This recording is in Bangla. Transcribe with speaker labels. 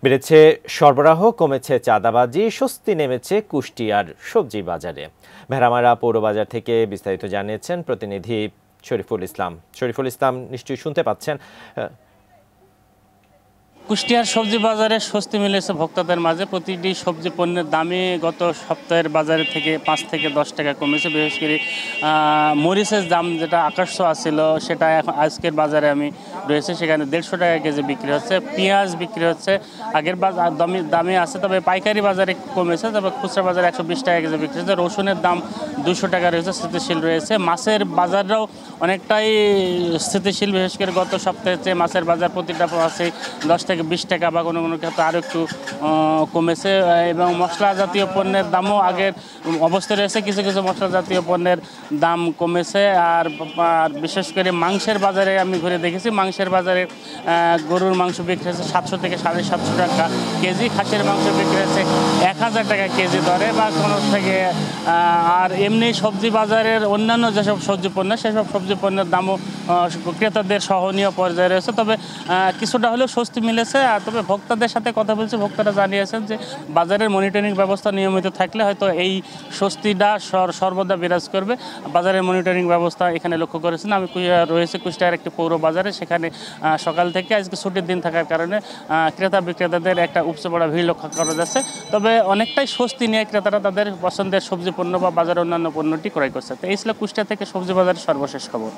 Speaker 1: বেড়েছে সরবরাহ, কমেছে চাঁদাবাজি, স্বস্তি নেমেছে কুষ্টিয়ার সবজি বাজারে। ভেড়ামারা পৌরবাজার থেকে বিস্তারিত জানিয়েছেন প্রতিনিধি শরীফুল ইসলাম। শরীফুল ইসলাম, নিশ্চয়ই শুনতে পাচ্ছেন।
Speaker 2: কুষ্টিয়ার সবজি বাজারে স্বস্তি মিলেছে ভোক্তাদের মাঝে। প্রতিটি সবজি পণ্যের দামে গত সপ্তাহের বাজারে থেকে 5 থেকে 10 টাকা কমেছে। বিশেষ করে মরিচের দাম যেটা আকাশ ছোঁয়া ছিল সেটা এখন আজকের বাজারে আমি রয়েছে, সেখানে 150 টাকা কেজি বিক্রি হচ্ছে। পেঁয়াজ বিক্রি হচ্ছে আগের দামে আছে, তবে পাইকারি বাজারে কমেছে, তবে খুচরা বাজারে 120 টাকা কেজি বিক্রি হচ্ছে। রসুনের দাম 200 টাকা রয়েছে, স্থিতিশীল রয়েছে। মাছের বাজারটাও অনেকটাই স্থিতিশীল, বিশেষ করে গত সপ্তাহের চেয়ে মাছের বাজার প্রতিটা মাছে 10 থেকে 20 টাকা বা কোনো কোনো ক্ষেত্রে আরও একটু কমেছে। এবং মশলা জাতীয় পণ্যের দামও আগের অবস্থায় রয়েছে, কিছু কিছু মশলা জাতীয় পণ্যের দাম কমেছে। আর বিশেষ করে মাংসের বাজারে আমি ঘুরে দেখেছি, মাংসের বাজারে গরুর মাংস বিক্রি হচ্ছে 700 থেকে 750 টাকা কেজি, খাসির মাংস বিক্রি হচ্ছে 1000 টাকা কেজি দরে বা কোনো থেকে। আর এমনি সবজি বাজারের অন্যান্য যেসব সবজি পণ্য, সেসব সবজি পণ্যের দামও ক্রেতাদের সহনীয় পর্যায়ে রয়েছে, তবে কিছুটা হলেও স্বস্তি মিলেছে। আর তবে ভোক্তাদের সাথে কথা বলছে, ভোক্তারা জানিয়েছেন যে বাজারের মনিটরিং ব্যবস্থা নিয়মিত থাকলে হয়তো এই স্বস্তিটা সর্বদা বিরাজ করবে। বাজারের মনিটরিং ব্যবস্থা এখানে লক্ষ্য করেছেন। আমি রয়েছে কুষ্টিয়ার একটি পৌর বাজারে, সেখানে সকাল থেকে আজকে ছুটির দিন থাকার কারণে ক্রেতা বিক্রেতাদের একটা উপচে পড়া ভিড় লক্ষ্য করা যাচ্ছে। তবে অনেকটাই স্বস্তি নিয়ে ক্রেতারা তাদের পছন্দের সবজি পণ্য বা বাজারের অন্যান্য পণ্যটি ক্রয় করছে। তো এই ছিল কুষ্টিয়া থেকে সবজি বাজারের সর্বশেষ খবর।